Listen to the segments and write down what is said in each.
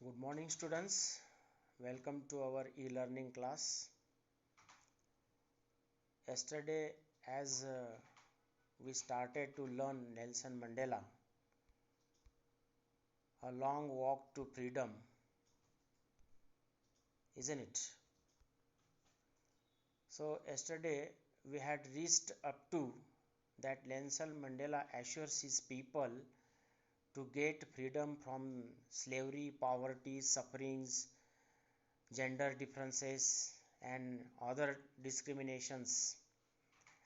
Good morning, students. Welcome to our e-learning class. Yesterday, as we started to learn Nelson Mandela, A Long Walk to Freedom, isn't it? So, yesterday we had reached up to that Nelson Mandela assures his people to get freedom from slavery, poverty, sufferings, gender differences, and other discriminations.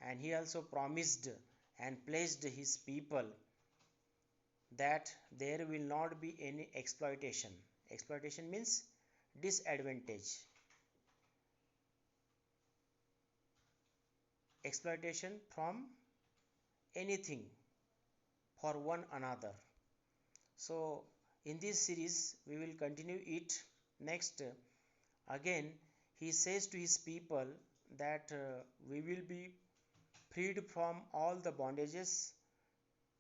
And he also promised and pledged his people that there will not be any exploitation. Exploitation means disadvantage. Exploitation from anything for one another. So, in this series, we will continue it. Next, again, he says to his people that we will be freed from all the bondages.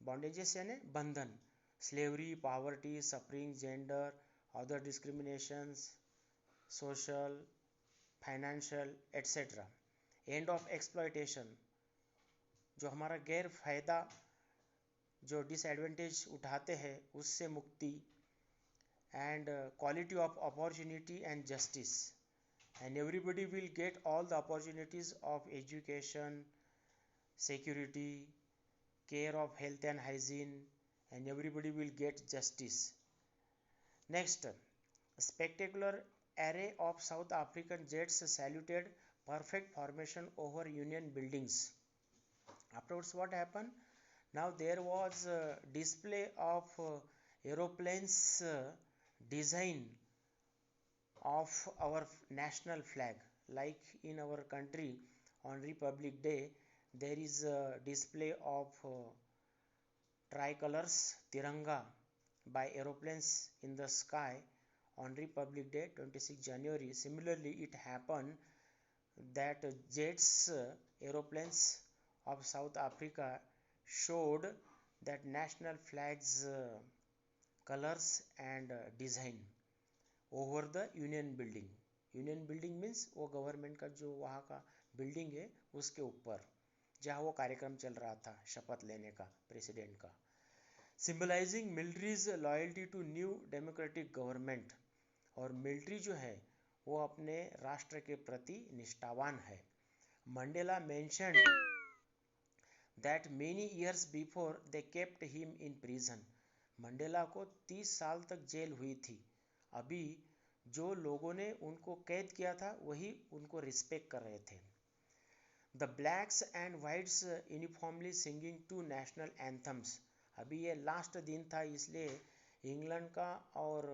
Bondages यानी बंधन, slavery, poverty, suffering, gender, other discriminations, social, financial, etc. End of exploitation, जो हमारा गैर फायदा जो disadvantage उठाते हैं उससे मुक्ति, and quality of opportunity and justice, and everybody will get all the opportunities of education, security, care of health and hygiene, and everybody will get justice. Next, a spectacular array of South African jets saluted perfect formation over Union buildings. Afterwards, what happened? Now there was a display of aeroplanes design of our national flag. Like in our country on Republic Day, there is a display of tricolors, Tiranga, by aeroplanes in the sky on Republic Day, 26 January. Similarly, it happened that jets, aeroplanes of South Africa showed that national flags colors and design over the Union building. Union building means वो government का जो वहाँ का building है उसके ऊपर जहाँ वो कार्यक्रम चल रहा था शपथ लेने का प्रेसिडेंट का. Symbolising military's loyalty to new democratic government. और मिलिट्री जो है वो अपने राष्ट्र के प्रति निष्ठावान है. Mandela mentioned that many years before they kept him in prison. Mandela को 30 साल तक जेल हुई थी. अभी जो लोगों ने उनको कैद किया था वही उनको रिस्पेक्ट कर रहे थे. The blacks and whites uniformly singing to national anthems. अभी ये लास्ट दिन था इसलिए इंग्लैंड का और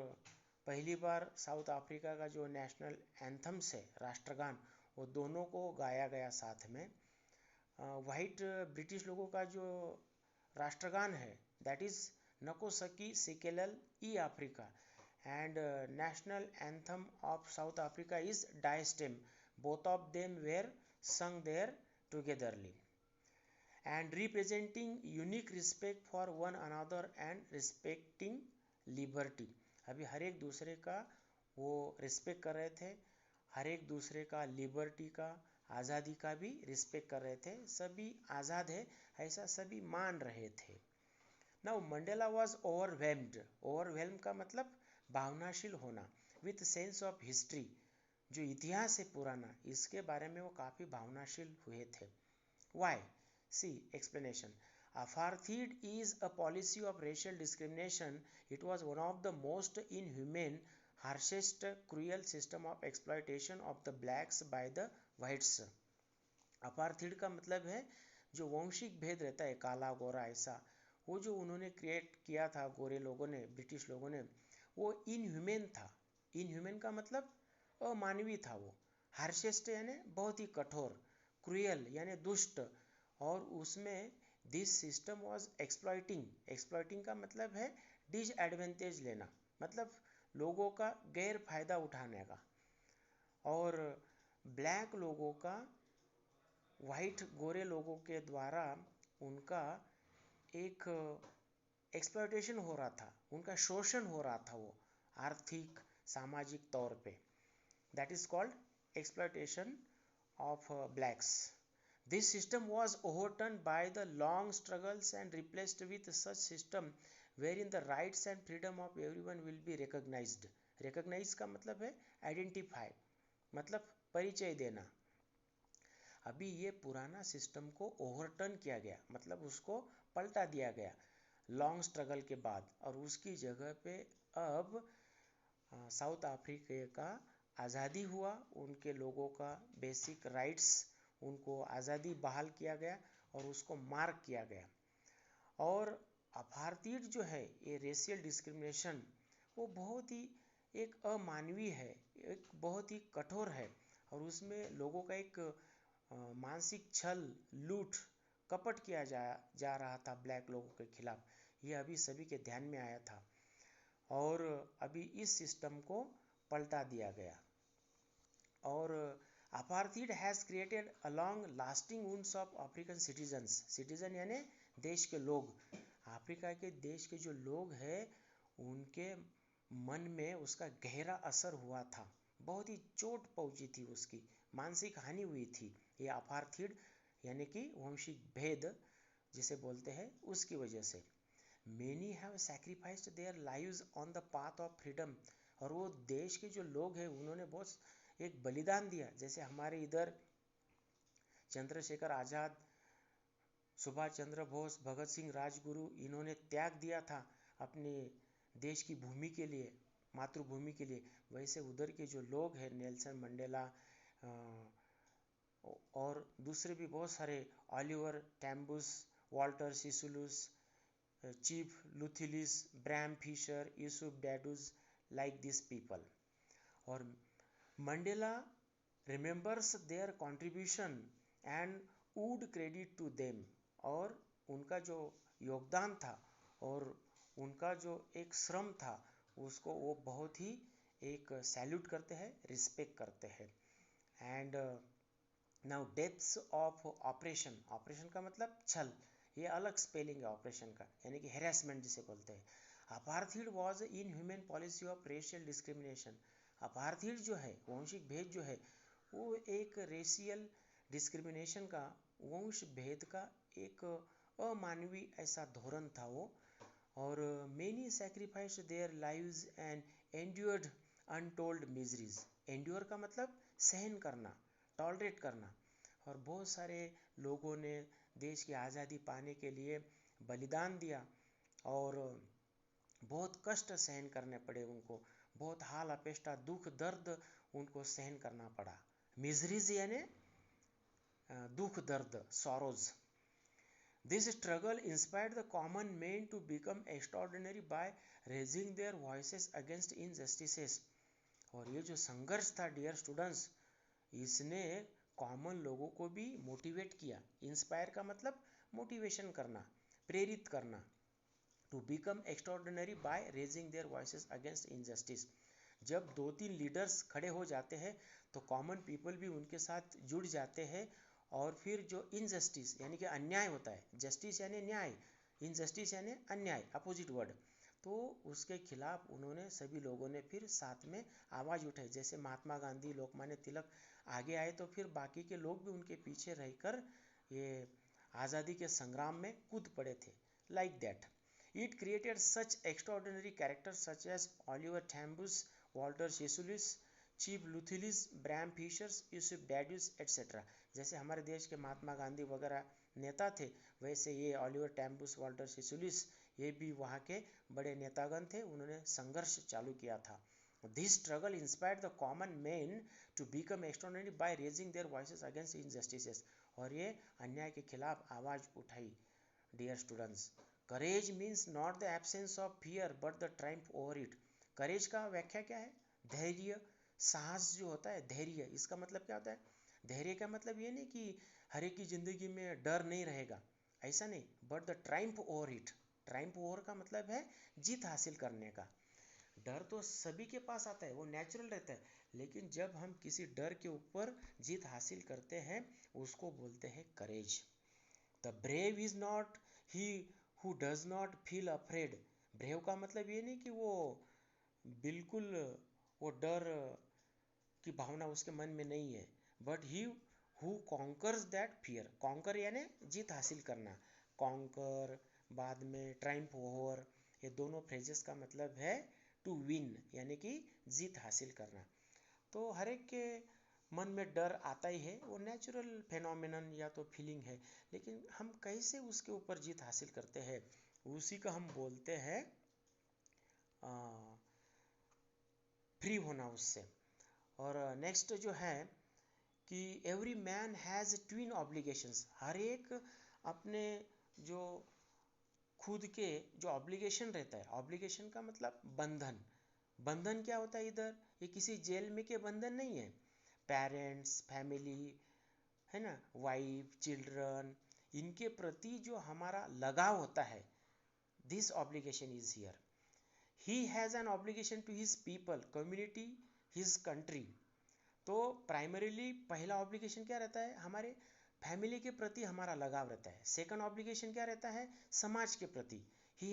पहली बार साउथ अफ्रीका का जो नेशनल एंथम्स है राष्ट्रगान वो दोनों को गाया गया साथ में. वाइट ब्रिटिश लोगों का जो राष्ट्रगान है that is Nkosi Sikelel' iAfrika, and national anthem of South Africa is Die Stem. Both of them were sung there togetherly and representing unique respect for one another and respecting liberty. अभी हर एक दूसरे का वो respect कर रहे थे, हर एक दूसरे का लिबर्टी का आज़ादी का भी रिस्पेक्ट कर रहे थे. सभी आज़ाद है ऐसा सभी मान रहे थे. Now Mandela was overwhelmed. Overwhelm का मतलब भावनाशील होना. विथ सेंस ऑफ हिस्ट्री, जो इतिहास है पुराना इसके बारे में वो काफ़ी भावनाशील हुए थे. Why? See explanation. Apartheid is a policy of racial discrimination. It was one of the most inhumane, harshest, cruel system of exploitation of the blacks by the whites. Apartheid का मतलब है जो वंशिक भेद रहता है काला गोरा ऐसा, वो जो उन्होंने क्रिएट किया था गोरे लोगों ने, ब्रिटिश लोगों ने, वो इनह्यूमन था. इनह्यूमन का मतलब अमानवीय था वो. हार्शेस्ट यानी बहुत ही कठोर, क्रूअल यानी दुष्ट, और उसमें this system was exploiting. Exploiting का मतलब है डिसएडवांटेज लेना, मतलब लोगों का गैर फायदा उठाने का, और ब्लैक लोगों का वाइट गोरे लोगों के द्वारा उनका एक एक्सप्लॉयटेशन हो रहा था, उनका शोषण हो रहा था वो आर्थिक सामाजिक तौर पे। That is called exploitation of blacks. This system was overturned by the long struggles and replaced with such system wherein the rights and freedom of everyone will be recognized. Recognize का मतलब है identify, मतलब परिचय देना। अभी ये पुराना system को ओवरटर्न किया गया, मतलब उसको पलटा दिया गया लॉन्ग स्ट्रगल के बाद, और उसकी जगह पे अब साउथ अफ्रीका का आज़ादी हुआ, उनके लोगों का बेसिक राइट्स, उनको आज़ादी बहाल किया गया और उसको मार्क किया गया। और अपार्थाइड जो है, ये रेशियल डिस्क्रिमिनेशन, वो बहुत ही एक अमानवीय है, एक बहुत ही कठोर है, और उसमें लोगों का एक मानसिक छल, लूट, कपट किया जा रहा था ब्लैक लोगों के खिलाफ। ये अभी सभी के ध्यान में आया था और अभी इस सिस्टम को पलटा दिया गया। और apartheid has created a long lasting wounds of African citizens. Citizen यानी देश के लोग, अफ्रीका के देश के जो लोग हैं उनके मन में उसका गहरा असर हुआ था, बहुत ही चोट पहुंची थी, उसकी मानसिक हानि हुई थी। ये अपार्थाइड यानी कि वंशिक भेद जिसे बोलते हैं, उसकी वजह से। Many have sacrificed their lives on the path of freedom. और वो देश के जो लोग हैं उन्होंने बहुत एक बलिदान दिया, जैसे हमारे इधर चंद्रशेखर आज़ाद, सुभाष चंद्र बोस, भगत सिंह, राजगुरु, इन्होंने त्याग दिया था अपने देश की भूमि के लिए, मातृभूमि के लिए। वैसे उधर के जो लोग हैं, नेल्सन मंडेला और दूसरे भी बहुत सारे, Oliver Tambos, Walter Sisulus, Chief Luthulis, Bram Fischer, Yusuf Dadoos, like this people. और Mandela remembers their contribution and would credit to them. और उनका जो योगदान था और उनका जो एक श्रम था, उसको वो बहुत ही एक सैल्यूट करते हैं, रिस्पेक्ट करते हैं। And now depths of operation. Operation का मतलब छल, ये अलग स्पेलिंग है ऑपरेशन का, यानी कि हेरासमेंट जिसे बोलते हैं। Apartheid was in human policy of racial discrimination. Apartheid जो है, वंशिक भेद जो है, वो एक रेशियल डिस्क्रिमिनेशन का, वंश भेद का एक अमानवीय ऐसा धोरण था वो। और many sacrificed their lives and endured untold miseries. Endure का मतलब सहन करना, टॉलरेट करना। और बहुत सारे लोगों ने देश की आज़ादी पाने के लिए बलिदान दिया और बहुत कष्ट सहन करने पड़े उनको, बहुत हाल अपेष्टा, दुख दर्द उनको सहन करना पड़ा। मिजरीज यानी दुख दर्द, sorrows. This struggle inspired the common men to become extraordinary by raising their voices against injustices. और ये जो संघर्ष था डियर स्टूडेंट्स, इसने कॉमन लोगों को भी मोटिवेट किया। इंस्पायर का मतलब मोटिवेशन करना, प्रेरित करना। To become extraordinary by raising their voices against injustice. जब 2-3 लीडर्स खड़े हो जाते हैं तो कॉमन पीपल भी उनके साथ जुड़ जाते हैं, और फिर जो इनजस्टिस यानी कि अन्याय होता है, जस्टिस यानी न्याय, इनजस्टिस यानी अन्याय, अपोजिट वर्ड, तो उसके खिलाफ उन्होंने सभी लोगों ने फिर साथ में आवाज़ उठाई। जैसे महात्मा गांधी, लोकमान्य तिलक आगे आए तो फिर बाकी के लोग भी उनके पीछे रहकर ये आज़ादी के संग्राम में कूद पड़े थे। Like that it created such extraordinary characters such as Oliver Tambos, Walter Sisulis, Chief Luthulis, Bram Fischers, Yusuf Dadoos etcetera. जैसे हमारे देश के महात्मा गांधी वगैरह नेता थे, वैसे ये ओलिवर टैम्बस, वाल्टर सिसुलिस, ये भी वहाँ के बड़े नेतागण थे, उन्होंने संघर्ष चालू किया था। This struggle inspired the common man to become extraordinary by raising their voices against injustices. और ये अन्याय के खिलाफ आवाज़ उठाई। Dear students, courage means not the absence of fear but the triumph over it. Courage का व्याख्या क्या है? धैर्य, साहस जो होता है, धैर्य, इसका मतलब क्या होता है? धैर्य का मतलब ये नहीं कि हर एक की जिंदगी में डर नहीं रहेगा, ऐसा नहीं, but the triumph over it. Triumph over का मतलब है जीत हासिल करने का। डर तो सभी के पास आता है, वो नेचुरल रहता है, लेकिन जब हम किसी डर के ऊपर जीत हासिल करते हैं उसको बोलते हैं courage. The brave is not he who does not feel afraid. Brave का मतलब ये नहीं कि वो बिल्कुल वो डर की भावना उसके मन में नहीं है। But he who conquers that fear, conquer यानी जीत हासिल करना, कॉन्कर बाद में ट्राइम्फ ओवर, ये दोनों फ्रेजेस का मतलब है टू विन यानी कि जीत हासिल करना। तो हर एक के मन में डर आता ही है, वो नेचुरल फेनोमेनन या तो फीलिंग है, लेकिन हम कैसे उसके ऊपर जीत हासिल करते हैं उसी का हम बोलते हैं फ्री होना उससे। और नेक्स्ट जो है कि every man has twin obligations, हर एक अपने जो खुद के जो ऑब्लिगेशन रहता है, ऑब्लिगेशन का मतलब बंधन, बंधन क्या होता है इधर, ये किसी जेल में के बंधन नहीं है, पेरेंट्स, फैमिली है ना, वाइफ, चिल्ड्रन, इनके प्रति जो हमारा लगाव होता है, this obligation is here. He has an obligation to his people, community, his country. तो प्राइमरीली पहला ऑब्लिगेशन क्या रहता है, हमारे फैमिली के प्रति हमारा लगाव रहता है। सेकंड ऑब्लिगेशन क्या रहता है, समाज के प्रति। He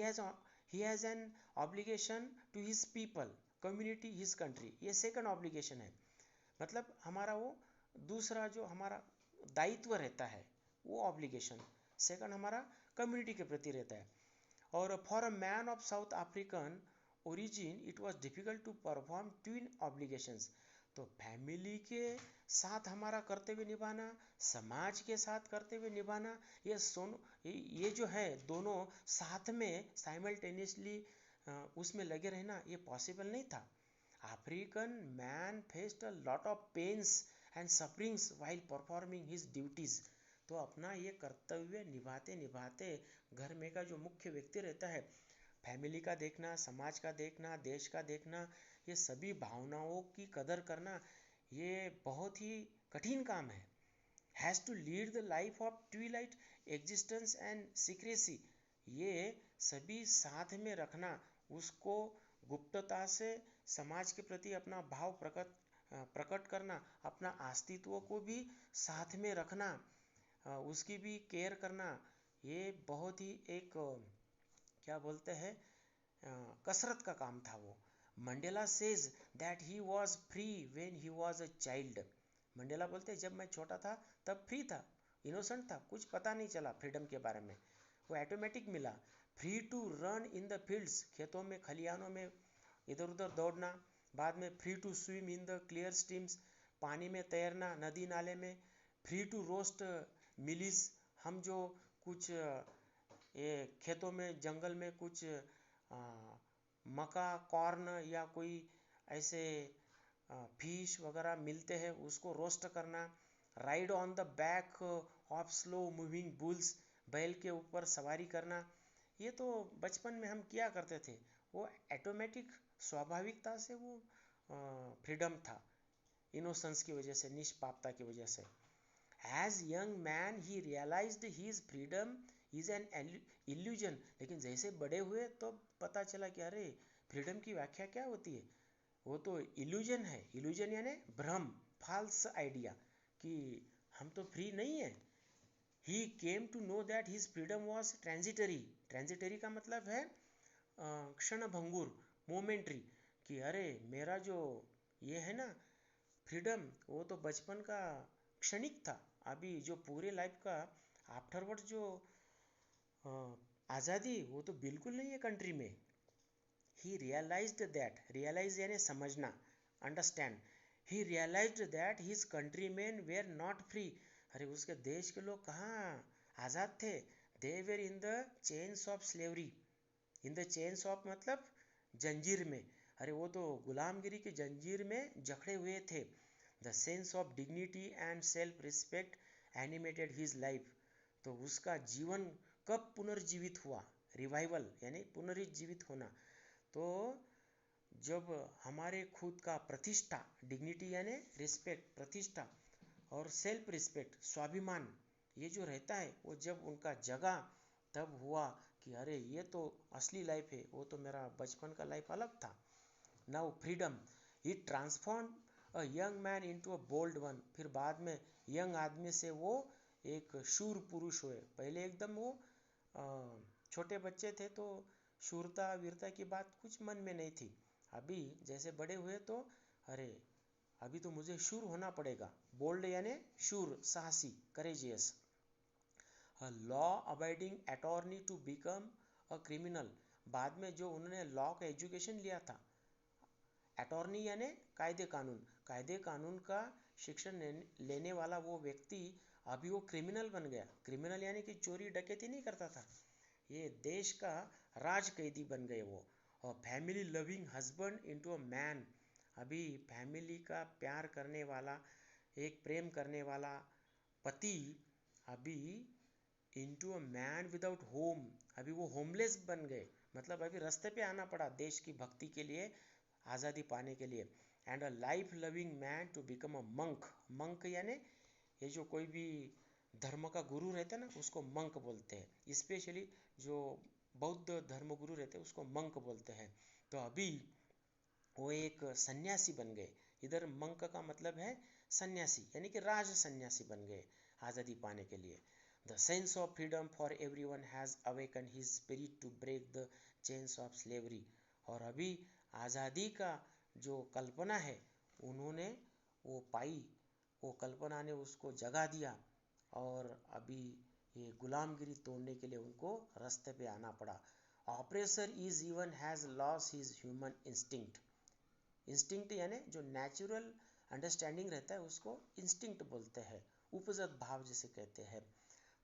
has an obligation to his people, community, his country, ये सेकंड ऑब्लिगेशन है। मतलब हमारा वो दूसरा जो हमारा दायित्व रहता है वो ऑब्लिगेशन सेकंड हमारा कम्युनिटी के प्रति रहता है। और for a man of South African origin it was difficult to perform twin obligations. तो फैमिली के साथ हमारा कर्तव्य निभाना, समाज के साथ कर्तव्य निभाना, ये जो है दोनों साथ में साइमल्टेनियसली उसमें लगे रहना, ये पॉसिबल नहीं था। African man faced a lot of pains and sufferings while performing his duties. तो अपना ये कर्तव्य निभाते निभाते घर में का जो मुख्य व्यक्ति रहता है, फैमिली का देखना, समाज का देखना, देश का देखना, ये सभी भावनाओं की कदर करना, ये बहुत ही कठिन काम है। Has to lead the life of twilight existence and secrecy, ये सभी साथ में रखना, उसको गुप्तता से समाज के प्रति अपना भाव प्रकट करना, अपना अस्तित्व को भी साथ में रखना, उसकी भी केयर करना, ये बहुत ही एक क्या बोलते हैं कसरत का काम था वो। Mandela says that he was free when he was a child. Mandela बोलते हैं जब मैं छोटा था तब फ्री था, इनोसेंट था, कुछ पता नहीं चला फ्रीडम के बारे में, वो ऑटोमेटिक मिला। Free to run in the fields, खेतों में खलिहानों में इधर उधर दौड़ना, बाद में free to swim in the clear streams, पानी में तैरना नदी नाले में। फ्री टू रोस्ट मिलीज, हम जो कुछ ये खेतों में जंगल में कुछ मका, कॉर्न या कोई ऐसे फिश वगैरह मिलते हैं उसको रोस्ट करना। Ride on the back of slow moving bulls, बैल के ऊपर सवारी करना, ये तो बचपन में हम किया करते थे, वो ऑटोमेटिक स्वाभाविकता से वो फ्रीडम था, इनोसेंस की वजह से, निष्पापता की वजह से। As young man he realised his freedom is an illusion, लेकिन जैसे बड़े हुए तो पता चला कि अरे फ्रीडम की व्याख्या क्या होती है, वो तो इल्यूजन है। इल्यूजन यानी भ्रम, फॉल्स आइडिया कि हम तो फ्री नहीं है। He came to know that his freedom was transitory, transitory का मतलब है क्षणभंगुर, मोमेंट्री, कि अरे मेरा जो ये है ना फ्रीडम, वो तो बचपन का क्षणिक था, अभी जो पूरे लाइफ का आफ्टरवर्ड जो आज़ादी वो तो बिल्कुल नहीं है कंट्री में। ही रियलाइज्ड दैट, रियलाइज यानी समझना, understand, he realised that his countrymen were not free, अरे उसके देश के लोग कहाँ आज़ाद थे, they were in the chains of slavery, in the chains of मतलब जंजीर में, अरे वो तो गुलामगिरी की जंजीर में जकड़े हुए थे। The sense of dignity and self respect animated his life, तो उसका जीवन कब पुनर्जीवित हुआ, रिवाइवल यानी पुनर्जीवित होना, तो जब हमारे खुद का प्रतिष्ठा, डिग्निटी यानी रिस्पेक्ट, प्रतिष्ठा, और सेल्फ रिस्पेक्ट, स्वाभिमान, ये जो रहता है वो जब उनका जगा, तब हुआ कि अरे ये तो असली लाइफ है, वो तो मेरा बचपन का लाइफ अलग था। Now freedom, he transform a young man into a bold one, फिर बाद में यंग आदमी से वो एक शूर पुरुष हुए। पहले एकदम वो छोटे बच्चे थे तो शूरता वीरता की बात कुछ मन में नहीं थी, अभी जैसे बड़े हुए तो अरे अभी तो मुझे शूर होना पड़ेगा, बोल्ड यानी शूर, साहसी, courageous. A law abiding attorney to become a criminal, बाद में जो उन्होंने लॉ का एजुकेशन लिया था, अटॉर्नी यानी कायदे कानून का शिक्षण लेने वाला वो व्यक्ति अभी वो क्रिमिनल बन गया। क्रिमिनल यानी कि चोरी डकैती नहीं करता था, ये देश का राज कैदी बन गए वो। और family loving husband into a man, अभी फैमिली का प्यार करने वाला, एक प्रेम करने वाला पति अभी into a man without home, अभी वो होमलेस बन गए, मतलब अभी रास्ते पे आना पड़ा देश की भक्ति के लिए, आज़ादी पाने के लिए। And a life loving man to become a monk, monk यानी ये जो कोई भी धर्म का गुरु रहता है ना उसको मंक बोलते हैं, स्पेशली जो बौद्ध धर्म गुरु रहते हैं उसको मंक बोलते हैं। तो अभी वो एक सन्यासी बन गए, इधर मंक का मतलब है सन्यासी यानी कि राज सन्यासी बन गए आज़ादी पाने के लिए। The sense of freedom for everyone has awaken his spirit to break the chains of slavery, और अभी आज़ादी का जो कल्पना है उन्होंने वो पाई, वो कल्पना ने उसको जगा दिया, और अभी ये गुलामगिरी तोड़ने के लिए उनको रास्ते पे आना पड़ा। Oppressor is even has loss his human instinct, instinct यानी जो नेचुरल अंडरस्टैंडिंग रहता है उसको इंस्टिंक्ट बोलते हैं, उपजत भाव जिसे कहते हैं।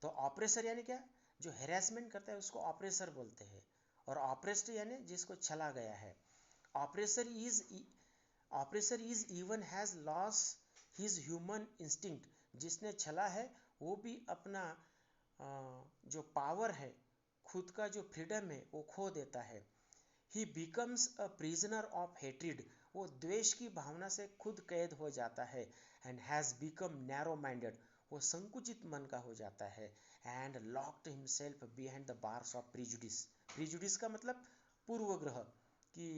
तो ऑपरेसर यानी क्या, जो हेरासमेंट करता है उसको ऑपरेसर बोलते हैं, और ऑपरेस्ड यानी जिसको छला गया है। Oppressor is oppressor is even has loss his human instinct, जिसने छला है वो भी अपना जो पावर है, खुद का जो फ्रीडम है वो खो देता है। He becomes a prisoner of hatred, वो द्वेष की भावना से खुद कैद हो जाता है। And has become narrow minded, वो संकुचित मन का हो जाता है। And locked himself behind the bars of prejudice, prejudice का मतलब पूर्वग्रह, कि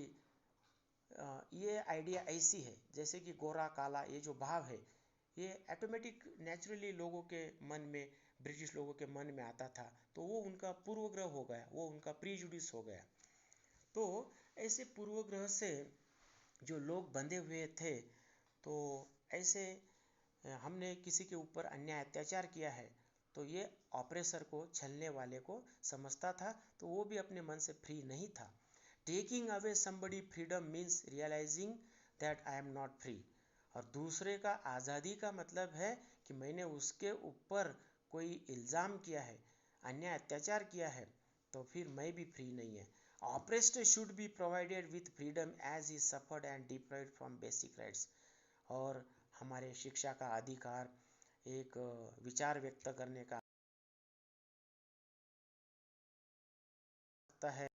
ये आइडिया ऐसी है जैसे कि गोरा काला ये जो भाव है ये ऑटोमेटिक नेचुरली लोगों के मन में, ब्रिटिश लोगों के मन में आता था, तो वो उनका पूर्वग्रह हो गया, वो उनका प्रीजुडिस हो गया। तो ऐसे पूर्वग्रह से जो लोग बंधे हुए थे, तो ऐसे हमने किसी के ऊपर अन्याय अत्याचार किया है तो ये ऑपरेसर को, छलने वाले को समझता था, तो वो भी अपने मन से फ्री नहीं था। Taking away somebody freedom means realising that I am not free, और दूसरे का आज़ादी का मतलब है कि मैंने उसके ऊपर कोई इल्ज़ाम किया है, अन्याय अत्याचार किया है, तो फिर मैं भी फ्री नहीं है। Oppressed should be provided with freedom as he suffered and deprived from basic rights, और हमारे शिक्षा का अधिकार, एक विचार व्यक्त करने का है।